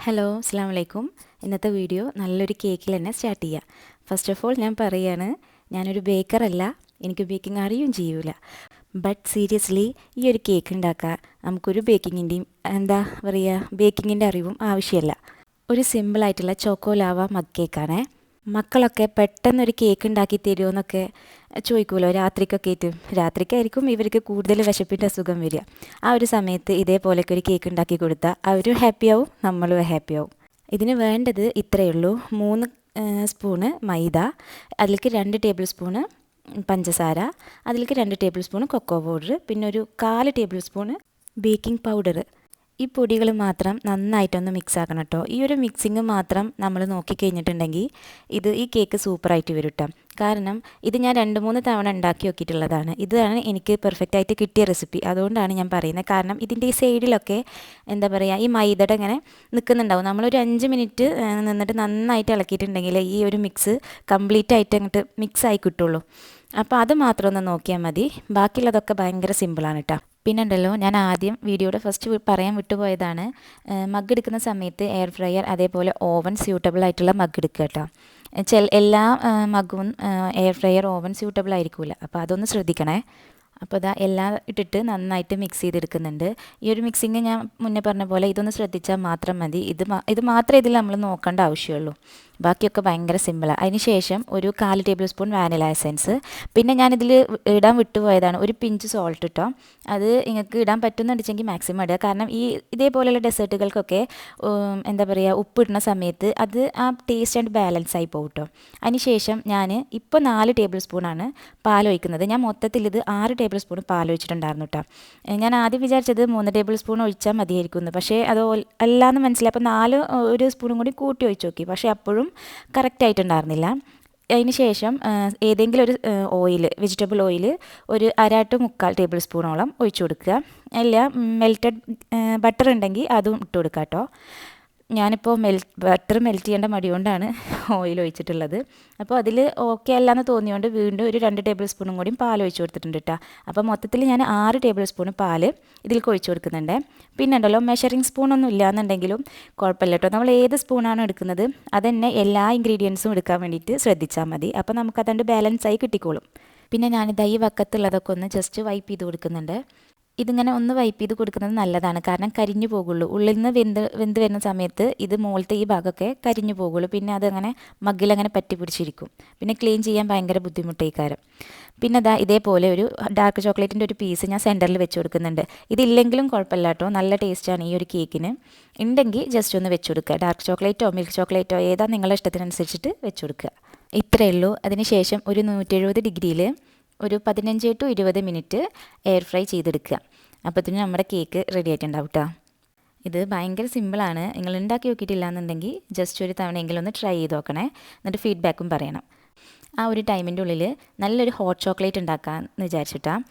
Hello അസ്സാം വലൈക്കും. ഇന്നത്തെ വീഡിയോ നല്ലൊരു കേക്കിൽ തന്നെ സ്റ്റാർട്ട് ചെയ്യാം. ഫസ്റ്റ് ഓഫ് ഓൾ ഞാൻ പറയുകയാണ്, ഞാനൊരു ബേക്കറല്ല, എനിക്ക് ബേക്കിംഗ് അറിയും ചെയ്യൂല. ബട്ട് സീരിയസ്ലി ഈ ഒരു കേക്ക് ഉണ്ടാക്കാൻ നമുക്കൊരു ബേക്കിങ്ങിൻ്റെയും ബേക്കിങ്ങിൻ്റെ അറിവും ആവശ്യമില്ല. ഒരു സിമ്പിളായിട്ടുള്ള ചോക്കോ ലാവ മഗ് കേക്കാണേ. മക്കളൊക്കെ പെട്ടെന്നൊരു കേക്ക് ഉണ്ടാക്കി തരുമോ എന്നൊക്കെ ചോദിക്കുമല്ലോ രാത്രിക്കൊക്കെ ആയിട്ട്. രാത്രിക്കായിരിക്കും ഇവർക്ക് കൂടുതൽ വിശപ്പിൻ്റെ അസുഖം വരിക. ആ ഒരു സമയത്ത് ഇതേപോലെയൊക്കെ ഒരു കേക്ക് ഉണ്ടാക്കി കൊടുത്താൽ അവരും ഹാപ്പിയാവും, നമ്മളും ഹാപ്പിയാവും. ഇതിന് വേണ്ടത് ഇത്രയേ ഉള്ളൂ: 3 സ്പൂണ് മൈദ, അതിലേക്ക് 2 ടേബിൾ സ്പൂണ് പഞ്ചസാര, അതിലേക്ക് 2 ടേബിൾ സ്പൂൺ കൊക്കോ പൗഡർ, പിന്നെ ഒരു 1/4 ടേബിൾ സ്പൂണ് ബേക്കിംഗ് പൗഡർ. ഈ പൊടികൾ മാത്രം നന്നായിട്ടൊന്ന് മിക്സ് ആക്കണം കേട്ടോ. ഈ ഒരു മിക്സിങ് മാത്രം നമ്മൾ നോക്കിക്കഴിഞ്ഞിട്ടുണ്ടെങ്കിൽ ഈ കേക്ക് സൂപ്പറായിട്ട് വരും കേട്ടോ. കാരണം ഇത് ഞാൻ 2-3 തവണ ഉണ്ടാക്കി നോക്കിയിട്ടുള്ളതാണ്. ഇതാണ് എനിക്ക് പെർഫെക്റ്റ് ആയിട്ട് കിട്ടിയ റെസിപ്പി. അതുകൊണ്ടാണ് ഞാൻ പറയുന്നത്. കാരണം ഇതിൻ്റെ ഈ സൈഡിലൊക്കെ ഈ മൈദയുടെ ഇങ്ങനെ നിൽക്കുന്നുണ്ടാവും. നമ്മളൊരു 5 മിനിറ്റ് നിന്നിട്ട് നന്നായിട്ട് ഇളക്കിയിട്ടുണ്ടെങ്കിൽ ഈ ഒരു മിക്സ് കംപ്ലീറ്റ് ആയിട്ട് അങ്ങോട്ട് മിക്സ് ആയി കിട്ടുള്ളൂ. അപ്പോൾ അത് മാത്രം ഒന്ന് നോക്കിയാൽ മതി. ബാക്കിയുള്ളതൊക്കെ ഭയങ്കര സിമ്പിളാണ് കേട്ടോ. പിന്നെ ഉണ്ടല്ലോ, ഞാൻ ആദ്യം വീഡിയോയുടെ ഫസ്റ്റ് പറയാൻ വിട്ടുപോയതാണ്, മഗ് എടുക്കുന്ന സമയത്ത് എയർ ഫ്രയർ അതേപോലെ ഓവൻ സ്യൂട്ടബിൾ ആയിട്ടുള്ള മഗ് എടുക്കുക കേട്ടോ. എല്ലാ മഗ്ഗും എയർ ഫ്രയർ ഓവൻ സ്യൂട്ടബിൾ ആയിരിക്കില്ല, അപ്പോൾ അതൊന്ന് ശ്രദ്ധിക്കണേ. അപ്പോൾ എല്ലാം ഇട്ടിട്ട് നന്നായിട്ട് മിക്സ് ചെയ്തെടുക്കുന്നുണ്ട്. ഈ ഒരു മിക്സിങ് ഞാൻ മുന്നേ പറഞ്ഞ പോലെ ഇതൊന്ന് ശ്രദ്ധിച്ചാൽ മാത്രം മതി. ഇത് മാത്രമേ ഇതിൽ നമ്മൾ നോക്കേണ്ട ആവശ്യമുള്ളൂ. ബാക്കിയൊക്കെ ഭയങ്കര സിമ്പിളാണ്. അതിന് ശേഷം ഒരു 1/4 ടേബിൾ സ്പൂൺ വാനില എസൻസ്, പിന്നെ ഞാനിതിൽ ഇടാൻ വിട്ടുപോയതാണ് ഒരു പിഞ്ച് സോൾട്ട് കേട്ടോ. അത് നിങ്ങൾക്ക് ഇടാൻ പറ്റുന്നുണ്ടെങ്കിൽ മാക്സിമം ഇടുക. കാരണം ഇതേപോലെയുള്ള ഡെസേർട്ടുകൾക്കൊക്കെ ഉപ്പിടുന്ന സമയത്ത് അത് ആ ടേസ്റ്റ് ആൻഡ് ബാലൻസ് ആയി പോകും കേട്ടോ. അതിന് ശേഷം ഞാൻ ഇപ്പോൾ 4 ടേബിൾ സ്പൂണാണ് പാൽ ഒഴിക്കുന്നത്. ഞാൻ മൊത്തത്തിൽ ഇത് 6 ടേബിൾ സ്പൂൺ പാൽ ഒഴിച്ചിട്ടുണ്ടായിരുന്നു കേട്ടോ. ഞാൻ ആദ്യം വിചാരിച്ചത് 3 ടേബിൾ സ്പൂൺ ഒഴിച്ചാൽ മതിയായിരിക്കുമെന്ന്, പക്ഷേ അത് അല്ലാന്ന് മനസ്സിലായി. അപ്പോൾ 1 സ്പൂണും കൂടി കൂട്ടി ഒഴിച്ച് നോക്കി, പക്ഷേ അപ്പോഴും കറക്റ്റായിട്ടുണ്ടായിരുന്നില്ല. അതിന് ശേഷം ഏതെങ്കിലും ഒരു വെജിറ്റബിൾ ഓയിൽ ഒരു 1/2-1/4 ടേബിൾ സ്പൂണോളം ഒഴിച്ചു കൊടുക്കുക. അല്ല മെൽറ്റഡ് ബട്ടർ ഉണ്ടെങ്കിൽ അതും ഇട്ട് കൊടുക്കുക കേട്ടോ. ഞാനിപ്പോൾ ബട്ടർ മെൽറ്റ് ചെയ്യേണ്ട മടി കൊണ്ടാണ് ഓയിൽ ഒഴിച്ചിട്ടുള്ളത്. അപ്പോൾ അതിൽ ഓക്കെ അല്ലാന്ന് തോന്നിയോണ്ട് വീണ്ടും ഒരു 2 ടേബിൾ സ്പൂണും കൂടി പാൽ ഒഴിച്ച് കൊടുത്തിട്ടുണ്ട് കേട്ടോ. അപ്പോൾ മൊത്തത്തിൽ ഞാൻ 6 ടേബിൾ സ്പൂൺ പാൽ ഇതിലേക്ക് ഒഴിച്ച് കൊടുക്കുന്നുണ്ട്. പിന്നെ ഉണ്ടല്ലോ, മെഷറിംഗ് സ്പൂണൊന്നും ഇല്ലയെന്നുണ്ടെങ്കിലും കുഴപ്പമില്ല കേട്ടോ. നമ്മൾ ഏത് സ്പൂണാണ് എടുക്കുന്നത് അതന്നെ എല്ലാ ഇൻഗ്രീഡിയൻസും എടുക്കാൻ വേണ്ടിയിട്ട് ശ്രദ്ധിച്ചാൽ മതി. അപ്പോൾ നമുക്കതുകൊണ്ട് ബാലൻസായി കിട്ടിക്കോളും. പിന്നെ ഞാനിത് ഈ വക്കത്തുള്ളതൊക്കെ ഒന്ന് ജസ്റ്റ് വൈപ്പ് ചെയ്ത് കൊടുക്കുന്നുണ്ട്. ഇതിങ്ങനെ ഒന്ന് വൈപ്പ് ചെയ്ത് കൊടുക്കുന്നത് നല്ലതാണ്, കാരണം കരിഞ്ഞു പോകുള്ളൂ. ഉള്ളിൽ നിന്ന് വെന്ത് വരുന്ന സമയത്ത് ഇത് മുകളിലത്തെ ഈ ഭാഗമൊക്കെ കരിഞ്ഞു പോകുള്ളൂ. പിന്നെ അതങ്ങനെ മഗ്ഗിലങ്ങനെ പറ്റി പിടിച്ചിരിക്കും. പിന്നെ ക്ലീൻ ചെയ്യാൻ ഭയങ്കര ബുദ്ധിമുട്ടായിക്കാരം. പിന്നെ ഇതേപോലെ ഒരു ഡാർക്ക് ചോക്ലേറ്റിൻ്റെ ഒരു പീസ് ഞാൻ സെൻറ്ററിൽ വെച്ച് കൊടുക്കുന്നുണ്ട്. ഇതില്ലെങ്കിലും കുഴപ്പമില്ല കേട്ടോ, നല്ല ടേസ്റ്റാണ് ഈ ഒരു കേക്കിന്. ഉണ്ടെങ്കിൽ ജസ്റ്റ് ഒന്ന് വെച്ച് കൊടുക്കുക. ഡാർക്ക് ചോക്ലേറ്റോ മിൽക്ക് ചോക്ലേറ്റോ ഏതാ നിങ്ങളുടെ ഇഷ്ടത്തിനനുസരിച്ചിട്ട് വെച്ച് കൊടുക്കുക. ഇത്രയേ ഉള്ളൂ. അതിന് ശേഷം ഒരു 170 ഡിഗ്രിയിൽ ഒരു 15 to 20 മിനിറ്റ് എയർ ഫ്രൈ ചെയ്തെടുക്കുക. അപ്പോഴത്തേനും നമ്മുടെ കേക്ക് റെഡി ആയിട്ടുണ്ടാവും കേട്ടോ. ഇത് ഭയങ്കര സിമ്പിളാണ്. നിങ്ങൾ ഉണ്ടാക്കി നോക്കിയിട്ടില്ല എന്നുണ്ടെങ്കിൽ ജസ്റ്റ് ഒരു തവണയെങ്കിലും ഒന്ന് ട്രൈ ചെയ്ത് നോക്കണേ. എന്നിട്ട് ഫീഡ്ബാക്കും പറയണം. ആ ഒരു ടൈമിൻ്റെ ഉള്ളിൽ നല്ലൊരു ഹോട്ട് ചോക്ലേറ്റ് ഉണ്ടാക്കാമെന്ന് വിചാരിച്ചിട്ടാണ്.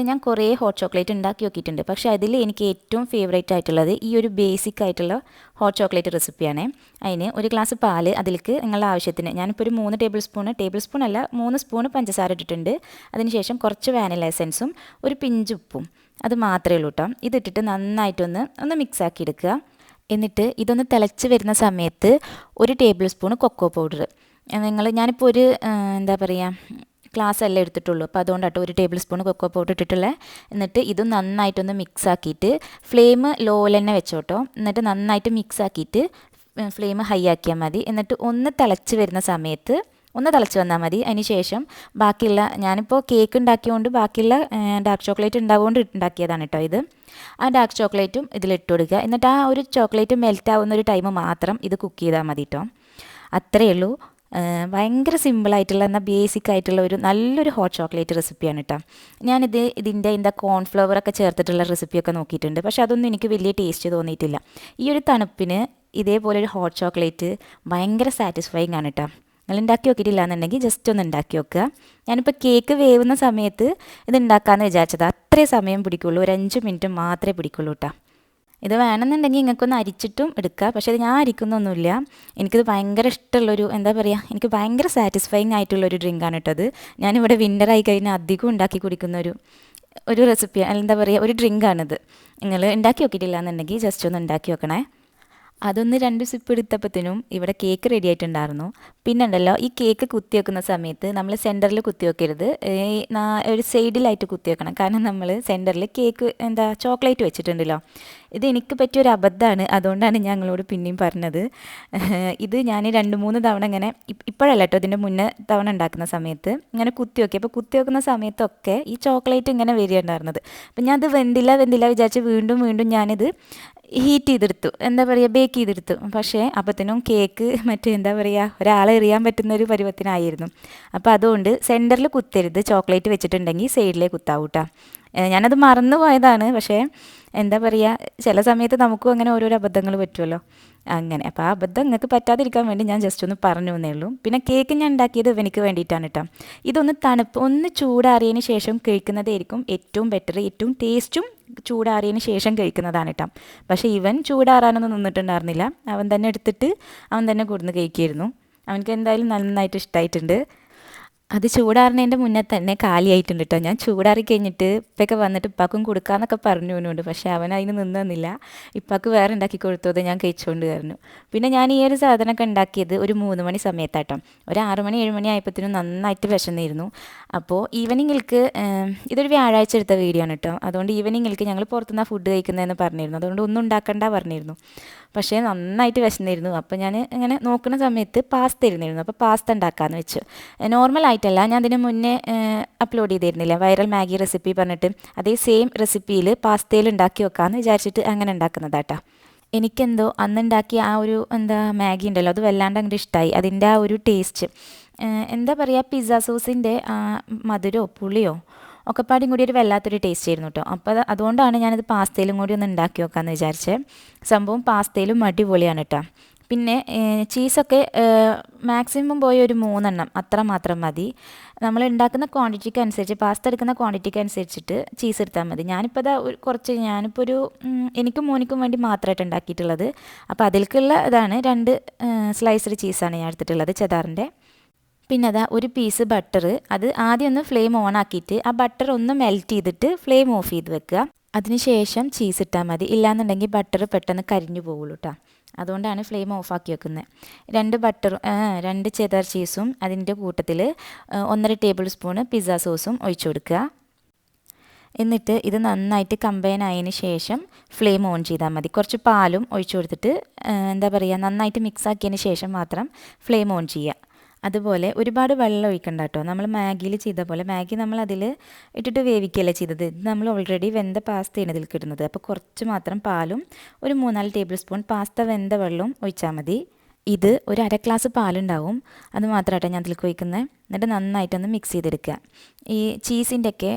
ഞാൻ കുറേ ഹോട്ട് ചോക്ലേറ്റ് ഉണ്ടാക്കി നോക്കിയിട്ടുണ്ട്, പക്ഷേ അതിൽ എനിക്ക് ഏറ്റവും ഫേവറേറ്റ് ആയിട്ടുള്ളത് ഈ ഒരു ബേസിക് ആയിട്ടുള്ള ഹോട്ട് ചോക്ലേറ്റ് റെസിപ്പിയാണ്. അതിന് ഒരു ഗ്ലാസ് പാല്, അതിലേക്ക് നിങ്ങളുടെ ആവശ്യത്തിന് ഞാനിപ്പോൾ ഒരു 3 ടേബിൾ സ്പൂൺ അല്ല 3 സ്പൂൺ പഞ്ചസാര ഇട്ടിട്ടുണ്ട്. അതിനുശേഷം കുറച്ച് വാനില എസൻസും ഒരു പിഞ്ച് ഉപ്പും, അത് മാത്രമേ ഉള്ളൂ കേട്ടോ. ഇതിട്ടിട്ട് നന്നായിട്ടൊന്ന് മിക്സ് ആക്കി എടുക്കുക. എന്നിട്ട് ഇതൊന്ന് തിളച്ച് വരുന്ന സമയത്ത് 1 ടേബിൾ സ്പൂൺ കൊക്കോ പൗഡർ, ഞാനിപ്പോൾ ഒരു ഗ്ലാസ് അല്ലേ എടുത്തിട്ടുള്ളൂ, അപ്പോൾ അതുകൊണ്ടാട്ടോ 1 ടേബിൾ സ്പൂൺ കൊക്കോ പൗഡർ ഇട്ടിട്ടുള്ളത്. എന്നിട്ട് ഇത് നന്നായിട്ടൊന്ന് മിക്സ് ആക്കിയിട്ട് ഫ്ലെയിം ലോയിൽ തന്നെ വെച്ചോട്ടോ. എന്നിട്ട് നന്നായിട്ട് മിക്സ് ആക്കിയിട്ട് ഫ്ലെയിം ഹൈ ആക്കിയാൽ മതി. എന്നിട്ട് ഒന്ന് തിളച്ച് വരുന്ന സമയത്ത് ഒന്ന് തിളച്ച് വന്നാൽ മതി. അതിന് ശേഷം ബാക്കിയുള്ള, ഞാനിപ്പോൾ കേക്ക് ഉണ്ടാക്കിയതുകൊണ്ട് ബാക്കിയുള്ള ഡാർക്ക് ചോക്ലേറ്റ് ഉണ്ടാവുകൊണ്ട് ഉണ്ടാക്കിയതാണ് കേട്ടോ ഇത്. ആ ഡാർക്ക് ചോക്ലേറ്റും ഇതിലിട്ട് കൊടുക്കുക. എന്നിട്ട് ആ ഒരു ചോക്ലേറ്റ് മെൽറ്റ് ആവുന്ന ഒരു ടൈം മാത്രം ഇത് കുക്ക് ചെയ്താൽ മതി കേട്ടോ. അത്രയേ ഉള്ളൂ. ഭയങ്കര സിമ്പിളായിട്ടുള്ള എന്നാൽ ബേസിക് ആയിട്ടുള്ള ഒരു നല്ലൊരു ഹോട്ട് ചോക്ലേറ്റ് റെസിപ്പിയാണ് കേട്ടോ. ഇതിൻ്റെ കോൺഫ്ലവറൊക്കെ ചേർത്തിട്ടുള്ള റെസിപ്പിയൊക്കെ നോക്കിയിട്ടുണ്ട്, പക്ഷേ അതൊന്നും എനിക്ക് വലിയ ടേസ്റ്റ് തോന്നിയിട്ടില്ല. ഈ ഒരു തണുപ്പിന് ഇതേപോലെ ഒരു ഹോട്ട് ചോക്ലേറ്റ് ഭയങ്കര സാറ്റിസ്ഫൈങ് ആണ് കേട്ടോ. നിങ്ങൾ ഉണ്ടാക്കി നോക്കിയിട്ടില്ല എന്നുണ്ടെങ്കിൽ ജസ്റ്റ് ഒന്ന് ഉണ്ടാക്കി നോക്കുക. ഞാനിപ്പോൾ കേക്ക് വേവുന്ന സമയത്ത് ഇത് ഉണ്ടാക്കാമെന്ന് വിചാരിച്ചത്. അത്രയും സമയം പിടിക്കുള്ളൂ, ഒരു 5 മിനിറ്റ് മാത്രമേ പിടിക്കുള്ളൂ കേട്ടോ. ഇത് വേണമെന്നുണ്ടെങ്കിൽ നിങ്ങൾക്കൊന്ന് അരിച്ചിട്ടും എടുക്കുക, പക്ഷേ ഇത് ഞാൻ അരിക്കുന്നൊന്നുമില്ല. എനിക്കിത് ഭയങ്കര ഇഷ്ടമുള്ളൊരു എനിക്ക് ഭയങ്കര സാറ്റിസ്ഫൈങ് ആയിട്ടുള്ളൊരു ഡ്രിങ്കാണ് കേട്ടോ അത്. ഞാനിവിടെ വിൻ്ററായി കഴിഞ്ഞാൽ അധികം ഉണ്ടാക്കി കുടിക്കുന്ന ഒരു റെസിപ്പി ഒരു ഡ്രിങ്കാണിത്. നിങ്ങൾ ഉണ്ടാക്കി നോക്കിയിട്ടില്ല എന്നുണ്ടെങ്കിൽ ജസ്റ്റ് ഒന്ന് ഉണ്ടാക്കി നോക്കണേ. അതൊന്ന് 2 സിപ്പ് എടുത്തപ്പത്തിനും ഇവിടെ കേക്ക് റെഡി ആയിട്ടുണ്ടായിരുന്നു. പിന്നെ ഉണ്ടല്ലോ ഈ കേക്ക് കുത്തി വെക്കുന്ന സമയത്ത് നമ്മൾ സെൻറ്ററിൽ കുത്തി വെക്കരുത്. ഒരു സൈഡിലായിട്ട് കുത്തി വെക്കണം. കാരണം നമ്മൾ സെൻറ്ററിൽ കേക്ക് ചോക്ലേറ്റ് വെച്ചിട്ടുണ്ടല്ലോ. ഇത് എനിക്ക് പറ്റിയൊരു അബദ്ധമാണ്. അതുകൊണ്ടാണ് ഞങ്ങളോട് പിന്നെയും പറഞ്ഞത്. ഇത് ഞാൻ 2-3 തവണ ഇങ്ങനെ ഇപ്പോഴല്ല കേട്ടോ, ഇതിൻ്റെ മുന്നേ തവണ ഉണ്ടാക്കുന്ന സമയത്ത് ഇങ്ങനെ കുത്തി വെക്കി. അപ്പോൾ കുത്തി വെക്കുന്ന സമയത്തൊക്കെ ഈ ചോക്ലേറ്റ് ഇങ്ങനെ വരികയുണ്ടായിരുന്നത്. അപ്പം ഞാൻ അത് വെന്തില്ല വിചാരിച്ച് വീണ്ടും ഞാനിത് ഹീറ്റ് ചെയ്തെടുത്തു, ബേക്ക് ചെയ്തെടുത്തു. പക്ഷേ അപ്പത്തിനും കേക്ക് ഒരാളെ എറിയാൻ പറ്റുന്ന ഒരു പരുവത്തിനായിരുന്നു. അപ്പോൾ അതുകൊണ്ട് സെൻറ്ററിൽ കുത്തരുത്, ചോക്ലേറ്റ് വെച്ചിട്ടുണ്ടെങ്കിൽ സൈഡിലേ കുത്താവൂട്ടാ. ഞാനത് മറന്നു പോയതാണ്. പക്ഷേ ചില സമയത്ത് നമുക്കും അങ്ങനെ ഓരോരോ അബദ്ധങ്ങൾ പറ്റുമല്ലോ. അങ്ങനെ അപ്പോൾ ആ അബദ്ധം നിങ്ങൾക്ക് പറ്റാതിരിക്കാൻ വേണ്ടി ഞാൻ ജസ്റ്റ് ഒന്ന് പറഞ്ഞു എന്നേ ഉള്ളൂ. പിന്നെ കേക്ക് ഞാൻ ഉണ്ടാക്കിയത് എനിക്ക് വേണ്ടിയിട്ടാണ് കേട്ടോ. ഇതൊന്ന് ഒന്ന് ചൂടാറിയതിന് ശേഷം കഴിക്കുന്നതായിരിക്കും ഏറ്റവും ബെറ്റർ. ഏറ്റവും ടേസ്റ്റും ചൂടാറിയതിന് ശേഷം കഴിക്കുന്നതാണ് കേട്ടോ. പക്ഷേ ഇവൻ ചൂടാറാനൊന്നും നിന്നിട്ടുണ്ടായിരുന്നില്ല. അവൻ തന്നെ എടുത്തിട്ട് അവൻ തന്നെ കൊടുന്ന് കഴിക്കുമായിരുന്നു. അവനക്ക് എന്തായാലും നന്നായിട്ട് ഇഷ്ടമായിട്ടുണ്ട്. അത് ചൂടാറുന്നതിൻ്റെ മുന്നേ തന്നെ കാലിയായിട്ടുണ്ട് കേട്ടോ. ഞാൻ ചൂടാറി കഴിഞ്ഞിട്ട് ഇപ്പൊക്കെ വന്നിട്ട് ഇപ്പാക്കും കൊടുക്കാമെന്നൊക്കെ പറഞ്ഞു അവനോട്. പക്ഷേ അവൻ അതിന് നിന്നില്ല. ഇപ്പാക്ക് വേറെ ഉണ്ടാക്കി കൊടുത്തത് ഞാൻ കഴിച്ചുകൊണ്ട് കയറുന്നു. പിന്നെ ഞാൻ ഈ ഒരു സാധനമൊക്കെ ഉണ്ടാക്കിയത് ഒരു 3 മണി സമയത്താട്ടോ. ഒരു 6 മണി 7 മണി ആയപ്പോഴത്തേനും നന്നായിട്ട് വിശന്നിരുന്നു. അപ്പോൾ ഈവനിങ്ങിൽക്ക് ഇതൊരു വ്യാഴാഴ്ച എടുത്ത വീഡിയോ ആണ് കേട്ടോ. അതുകൊണ്ട് ഈവനിങ്ങിൽക്ക് ഞങ്ങൾ പുറത്തുനിന്നാണ് ഫുഡ് കഴിക്കുന്നതെന്ന് പറഞ്ഞിരുന്നു. അതുകൊണ്ട് ഒന്നും ഉണ്ടാക്കണ്ട പറഞ്ഞിരുന്നു. പക്ഷേ നന്നായിട്ട് വിശന്നിരുന്നു. അപ്പോൾ ഞാൻ ഇങ്ങനെ നോക്കുന്ന സമയത്ത് പാസ്ത ഇരുന്നിരുന്നു. അപ്പോൾ പാസ്ത ഉണ്ടാക്കാമെന്ന് വെച്ചു. നോർമലായിട്ടല്ല, ഞാൻ അതിന് മുന്നേ അപ്ലോഡ് ചെയ്തിരുന്നില്ല വൈറൽ മാഗി റെസിപ്പി പറഞ്ഞിട്ട്. അതേ സെയിം റെസിപ്പിയിൽ പാസ്തയിൽ ഉണ്ടാക്കി വെക്കാമെന്ന് വിചാരിച്ചിട്ട് അങ്ങനെ ഉണ്ടാക്കുന്നതാട്ടോ. എനിക്കെന്തോ അന്നുണ്ടാക്കിയ ആ ഒരു മാഗി ഉണ്ടല്ലോ, അത് വല്ലാണ്ട് അങ്ങോട്ട് ഇഷ്ടമായി. അതിൻ്റെ ആ ഒരു ടേസ്റ്റ് പിസ്സ സോസിൻ്റെ മധുരമോ പുളിയോ ഒക്കെ പാടിയും കൂടി ഒരു വല്ലാത്തൊരു ടേസ്റ്റ് ആയിരുന്നു കേട്ടോ. അപ്പോൾ അതുകൊണ്ടാണ് ഞാനത് പാസ്തയിലും കൂടി ഒന്ന് ഉണ്ടാക്കി വെക്കാമെന്ന് വിചാരിച്ചത്. സംഭവം പാസ്തയിലും അടിപൊളിയാണ് കേട്ടോ. പിന്നെ ചീസൊക്കെ മാക്സിമം പോയി ഒരു 3 എണ്ണം അത്ര മാത്രം മതി. നമ്മൾ ഉണ്ടാക്കുന്ന ക്വാണ്ടിറ്റിക്ക് അനുസരിച്ച്, പാസ്ത എടുക്കുന്ന ക്വാണ്ടിറ്റിക്ക് അനുസരിച്ചിട്ട് ചീസ് എടുത്താൽ മതി. ഞാനിപ്പോൾ ഞാനിപ്പോൾ എനിക്കും മോനിക്കും വേണ്ടി മാത്രമായിട്ട് ഉണ്ടാക്കിയിട്ടുള്ളത്. അപ്പോൾ അതിലേക്കുള്ള ഇതാണ് 2 സ്ലൈസ്ഡ് ചീസാണ് ഞാൻ എടുത്തിട്ടുള്ളത്, ചെദാറിൻ്റെ. പിന്നെ ഒരു പീസ് ബട്ടർ, അത് ആദ്യം ഒന്ന് ഫ്ലെയിം ഓൺ ആക്കിയിട്ട് ആ ബട്ടർ ഒന്ന് മെൽറ്റ് ചെയ്തിട്ട് ഫ്ലെയിം ഓഫ് ചെയ്ത് വെക്കുക. അതിനുശേഷം ചീസ് ഇട്ടാൽ മതി. ഇല്ലാന്നുണ്ടെങ്കിൽ ബട്ടർ പെട്ടെന്ന് കരിഞ്ഞു പോകുള്ളൂ കേട്ടോ. അതുകൊണ്ടാണ് ഫ്ലെയിം ഓഫാക്കി വെക്കുന്നത്. 2 ചെദാർ ചീസും അതിൻ്റെ കൂട്ടത്തിൽ 1.5 ടേബിൾ സ്പൂണ് പിസ്സ സോസും ഒഴിച്ചു കൊടുക്കുക. എന്നിട്ട് ഇത് നന്നായിട്ട് കമ്പൈൻ ആയതിന് ശേഷം ഫ്ലെയിം ഓൺ ചെയ്താൽ മതി. കുറച്ച് പാലും ഒഴിച്ചു കൊടുത്തിട്ട് നന്നായിട്ട് മിക്സ് ആക്കിയതിന് ശേഷം മാത്രം ഫ്ലെയിം ഓൺ ചെയ്യുക. അതുപോലെ ഒരുപാട് വെള്ളം ഒഴിക്കണ്ട കേട്ടോ. നമ്മൾ മാഗിയിൽ ചെയ്ത പോലെ, മാഗി നമ്മൾ അതിൽ ഇട്ടിട്ട് വേവിക്കുകയല്ലേ ചെയ്തത്. ഇത് നമ്മൾ ഓൾറെഡി വെന്ത പാസ്തയാണ് ഇതിൽ കിട്ടുന്നത്. അപ്പോൾ കുറച്ച് മാത്രം പാലും ഒരു 3-4 ടേബിൾ സ്പൂൺ പാസ്ത വെന്ത വെള്ളവും ഒഴിച്ചാൽ മതി. ഇത് ഒരു 1/2 ഗ്ലാസ് പാലുണ്ടാവും, അത് മാത്രമായിട്ടാണ് ഞാൻ അതിലേക്ക് ഒഴിക്കുന്നത്. എന്നിട്ട് നന്നായിട്ടൊന്ന് മിക്സ് ചെയ്തെടുക്കുക. ഈ ചീസിൻ്റെയൊക്കെ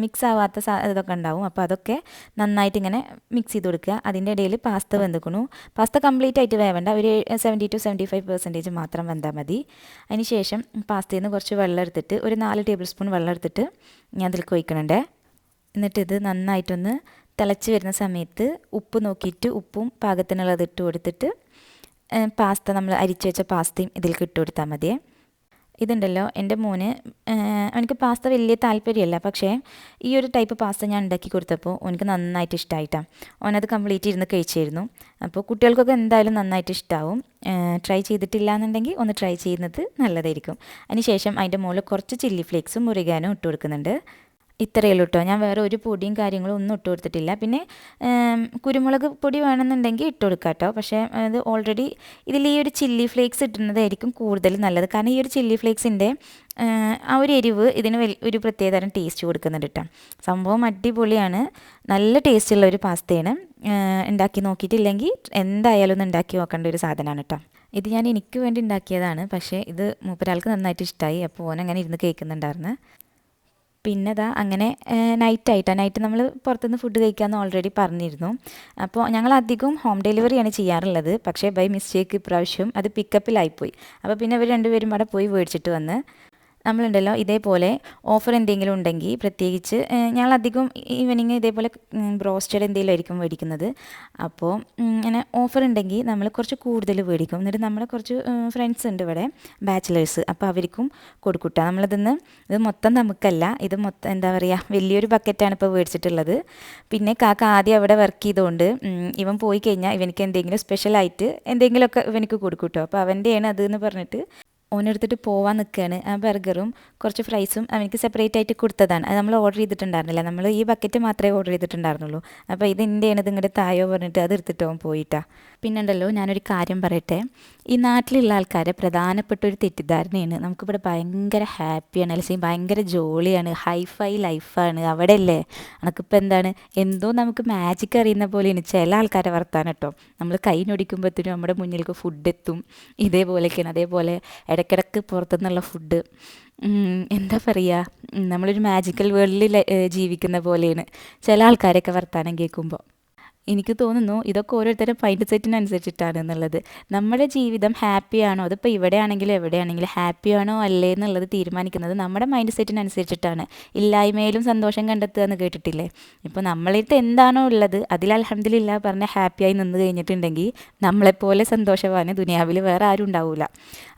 മിക്സ് ആവാത്ത ഇതൊക്കെ ഉണ്ടാവും. അപ്പോൾ അതൊക്കെ നന്നായിട്ട് ഇങ്ങനെ മിക്സ് ചെയ്ത് കൊടുക്കുക. അതിൻ്റെ ഇടയിൽ പാസ്ത വെന്തിക്കണു. പാസ്ത കംപ്ലീറ്റ് ആയിട്ട് വേവണ്ട, ഒരു 70-75% മാത്രം വെന്താൽ മതി. അതിന് ശേഷം പാസ്തയിൽ നിന്ന് കുറച്ച് വെള്ളം എടുത്തിട്ട് ഒരു 4 ടേബിൾ സ്പൂൺ വെള്ളം എടുത്തിട്ട് ഞാൻ അതിലേക്ക് ഒഴിക്കണുണ്ട്. എന്നിട്ട് ഇത് നന്നായിട്ടൊന്ന് തിളച്ച് വരുന്ന സമയത്ത് ഉപ്പ് നോക്കിയിട്ട് ഉപ്പും പാകത്തിനുള്ളത് ഇട്ട് കൊടുത്തിട്ട് പാസ്ത നമ്മൾ അരിച്ചു വെച്ച പാസ്തയും ഇതിലേക്ക് ഇട്ട് കൊടുത്താൽ മതിയേ. ഇതുണ്ടല്ലോ, എൻ്റെ മോന് അവനക്ക് പാസ്ത വലിയ താല്പര്യമല്ല. പക്ഷേ ഈ ഒരു ടൈപ്പ് പാസ്ത ഞാൻ ഉണ്ടാക്കി കൊടുത്തപ്പോൾ അവനക്ക് നന്നായിട്ട് ഇഷ്ടമായിട്ടാണ്. അവനത് കംപ്ലീറ്റ് ഇരുന്ന് കഴിച്ചിരുന്നു. അപ്പോൾ കുട്ടികൾക്കൊക്കെ എന്തായാലും നന്നായിട്ട് ഇഷ്ടമാവും. ട്രൈ ചെയ്തിട്ടില്ല എന്നുണ്ടെങ്കിൽ ഒന്ന് ട്രൈ ചെയ്യുന്നത് നല്ലതായിരിക്കും. അതിനുശേഷം അതിൻ്റെ മുകളിൽ കുറച്ച് ചില്ലി ഫ്ലേക്സും മുറികാനും ഇട്ട് കൊടുക്കുന്നുണ്ട്. ഇത്രയേ ഉള്ളൂ കേട്ടോ. ഞാൻ വേറെ ഒരു പൊടിയും കാര്യങ്ങളും ഒന്നും ഇട്ട് കൊടുത്തിട്ടില്ല. പിന്നെ കുരുമുളക് പൊടി വേണമെന്നുണ്ടെങ്കിൽ ഇട്ട് കൊടുക്കാം കേട്ടോ. പക്ഷേ അത് ഓൾറെഡി ഇതിൽ ഈ ഒരു ചില്ലി ഫ്ലേക്സ് ഇടുന്നതായിരിക്കും കൂടുതൽ നല്ലത്. കാരണം ഈ ഒരു ചില്ലി ഫ്ലേക്സിൻ്റെ ആ ഒരു എരിവ് ഇതിന് ഒരു പ്രത്യേകതരം ടേസ്റ്റ് കൊടുക്കുന്നുണ്ട് കേട്ടോ. സംഭവം അടിപൊളിയാണ്, നല്ല ടേസ്റ്റുള്ള ഒരു പാസ്തയാണ്. ഉണ്ടാക്കി നോക്കിയിട്ടില്ലെങ്കിൽ എന്തായാലും ഒന്ന് ഉണ്ടാക്കി നോക്കേണ്ട ഒരു സാധനമാണ് കേട്ടോ. ഇത് ഞാൻ എനിക്ക് വേണ്ടി ഉണ്ടാക്കിയതാണ്. പക്ഷേ ഇത് മൂപ്പരാൾക്ക് നന്നായിട്ട് ഇഷ്ടമായി. അപ്പോൾ ഓനങ്ങനെ ഇരുന്ന് കേൾക്കുന്നുണ്ടായിരുന്നു. പിന്നെ അങ്ങനെ നൈറ്റ് നമ്മൾ പുറത്തുനിന്ന് ഫുഡ് കഴിക്കാമെന്ന് ഓൾറെഡി പറഞ്ഞിരുന്നു. അപ്പോൾ ഞങ്ങൾ അധികം ഹോം ഡെലിവറിയാണ് ചെയ്യാറുള്ളത്. പക്ഷേ ബൈ മിസ്റ്റേക്ക് ഇപ്രാവശ്യം അത് പിക്കപ്പിലായിപ്പോയി. അപ്പോൾ പിന്നെ ഇവർ 2 പേരും അവിടെ പോയി മേടിച്ചിട്ട് വന്ന് നമ്മളുണ്ടല്ലോ ഇതേപോലെ ഓഫർ എന്തെങ്കിലും ഉണ്ടെങ്കിൽ പ്രത്യേകിച്ച് ഞങ്ങളധികം ഈവനിങ് ഇതേപോലെ ബ്രോസ്റ്റഡ് എന്തെങ്കിലും ആയിരിക്കും മേടിക്കുന്നത്. അപ്പോൾ ഇങ്ങനെ ഓഫർ ഉണ്ടെങ്കിൽ നമ്മൾ കുറച്ച് കൂടുതൽ മേടിക്കും. എന്നിട്ട് നമ്മളെ കുറച്ച് ഫ്രണ്ട്സ് ഉണ്ട് ഇവിടെ, ബാച്ചിലേഴ്സ്. അപ്പോൾ അവർക്കും കൊടുക്കൂട്ടോ. ഇത് മൊത്തം നമുക്കല്ല, ഇത് മൊത്തം എന്താ പറയുക, വലിയൊരു ബക്കറ്റാണ് ഇപ്പോൾ മേടിച്ചിട്ടുള്ളത്. പിന്നെ കാക്ക ആദ്യം അവിടെ വർക്ക് ചെയ്തുകൊണ്ട് ഇവൻ പോയി കഴിഞ്ഞാൽ ഇവനിക്ക് എന്തെങ്കിലും സ്പെഷ്യലായിട്ട് എന്തെങ്കിലുമൊക്കെ ഇവനിക്ക് കൊടുക്കൂട്ടോ. അപ്പോൾ അവൻ്റെയാണ് അത് എന്ന് പറഞ്ഞിട്ട് ഓനെടുത്തിട്ട് പോവാൻ നിൽക്കുകയാണ്. ആ ബർഗറും കുറച്ച് ഫ്രൈസും അവനിക്ക് സെപ്പറേറ്റ് ആയിട്ട് കൊടുത്തതാണ്. അത് നമ്മൾ ഓർഡർ ചെയ്തിട്ടുണ്ടായിരുന്നില്ല, നമ്മൾ ഈ ബക്കറ്റ് മാത്രമേ ഓർഡർ ചെയ്തിട്ടുണ്ടായിരുന്നുള്ളൂ. അപ്പോൾ ഇത് എൻ്റെയാണ്, ഇത് ഇങ്ങോട്ട് തായോ പറഞ്ഞിട്ട് അത് എടുത്തിട്ട് അവൻ പോയിട്ടാ. പിന്നെ ഉണ്ടല്ലോ, ഞാനൊരു കാര്യം പറയട്ടെ. ഈ നാട്ടിലുള്ള ആൾക്കാരെ പ്രധാനപ്പെട്ട ഒരു തെറ്റിദ്ധാരണയാണ്, നമുക്കിവിടെ ഭയങ്കര ഹാപ്പിയാണ്, അല്ലെങ്കിൽ ഭയങ്കര ജോളിയാണ്, ഹൈഫൈ ലൈഫാണ്. അവിടെ അല്ലേ നമുക്കിപ്പോൾ എന്താണ്, എന്തോ നമുക്ക് മാജിക് അറിയുന്ന പോലെയാണ് ചില ആൾക്കാരെ വർത്താനം കേട്ടോ. നമ്മൾ കൈ നൊടിക്കുമ്പോഴത്തേനും നമ്മുടെ മുന്നിലേക്ക് ഫുഡ് എത്തും. ഇതേപോലെയൊക്കെയാണ്. അതേപോലെ ഇടയ്ക്കിടയ്ക്ക് പുറത്തുനിന്നുള്ള ഫുഡ്, എന്താ പറയുക, നമ്മളൊരു മാജിക്കൽ വേൾഡിൽ ജീവിക്കുന്ന പോലെയാണ് ചില ആൾക്കാരൊക്കെ വർത്താനം കേൾക്കുമ്പോൾ. എനിക്ക് തോന്നുന്നു ഇതൊക്കെ ഓരോരുത്തരുടെ മൈൻഡ് സെറ്റിനനുസരിച്ചിട്ടാണ് എന്നുള്ളത്. നമ്മുടെ ജീവിതം ഹാപ്പിയാണോ, അതിപ്പോൾ ഇവിടെയാണെങ്കിലും എവിടെയാണെങ്കിലും ഹാപ്പിയാണോ അല്ലേ എന്നുള്ളത് തീരുമാനിക്കുന്നത് നമ്മുടെ മൈൻഡ് സെറ്റിനനുസരിച്ചിട്ടാണ്. ഇല്ലായ്മയിലും സന്തോഷം കണ്ടെത്തുക എന്ന് കേട്ടിട്ടില്ലേ? ഇപ്പോൾ നമ്മളിട്ട് എന്താണോ ഉള്ളത് അതിൽ അൽഹംദുലില്ലാ പറഞ്ഞ് ഹാപ്പിയായി നിന്ന് കഴിഞ്ഞിട്ടുണ്ടെങ്കിൽ നമ്മളെപ്പോലെ സന്തോഷവാന് ദുനിയാവിൽ വേറെ ആരും ഉണ്ടാവില്ല.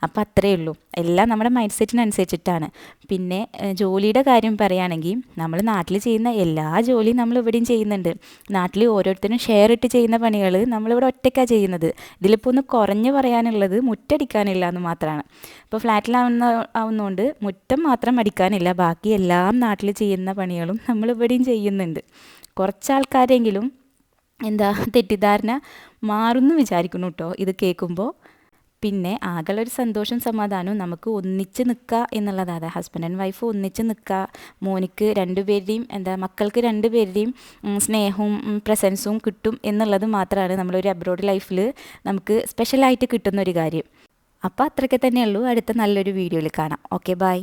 അപ്പോൾ അത്രയേ ഉള്ളൂ, എല്ലാം നമ്മുടെ മൈൻഡ് സെറ്റിനനുസരിച്ചിട്ടാണ്. പിന്നെ ജോലിയുടെ കാര്യം പറയുകയാണെങ്കിൽ നമ്മൾ നാട്ടിൽ ചെയ്യുന്ന എല്ലാ ജോലിയും നമ്മൾ ഇവിടെയും ചെയ്യുന്നുണ്ട്. നാട്ടിൽ ഓരോരുത്തരും ഷെയർ ഇട്ട് ചെയ്യുന്ന പണികൾ നമ്മളിവിടെ ഒറ്റയ്ക്കാണ് ചെയ്യുന്നത്. ഇതിലിപ്പോൾ ഒന്ന് കുറഞ്ഞ് പറയാനുള്ളത് മുറ്റടിക്കാനില്ല എന്ന് മാത്രമാണ്. ഇപ്പോൾ ആവുന്നതുകൊണ്ട് മുറ്റം മാത്രം അടിക്കാനില്ല, ബാക്കി എല്ലാം നാട്ടിൽ ചെയ്യുന്ന പണികളും നമ്മളിവിടെയും ചെയ്യുന്നുണ്ട്. കുറച്ചാൾക്കാരെങ്കിലും എന്താ തെറ്റിദ്ധാരണ മാറുമെന്ന് വിചാരിക്കുന്നു കേട്ടോ ഇത് കേൾക്കുമ്പോൾ. പിന്നെ ആകെയുള്ളൊരു സന്തോഷം സമാധാനവും നമുക്ക് ഒന്നിച്ച് നിൽക്കുക എന്നുള്ളതാണ്. അതായത് ഹസ്ബൻഡ് ആൻഡ് വൈഫ് ഒന്നിച്ച് നിൽക്കുക, മോനിക്ക് രണ്ടുപേരുടെയും മക്കൾക്ക് രണ്ടുപേരുടെയും സ്നേഹവും പ്രസൻസും കിട്ടും എന്നുള്ളത് മാത്രമാണ് നമ്മളൊരു അബ്രോഡ് ലൈഫിൽ നമുക്ക് സ്പെഷ്യലായിട്ട് കിട്ടുന്നൊരു കാര്യം. അപ്പോൾ അത്രയൊക്കെ തന്നെയുള്ളൂ. അടുത്ത നല്ലൊരു വീഡിയോയിൽ കാണാം. Okay, by.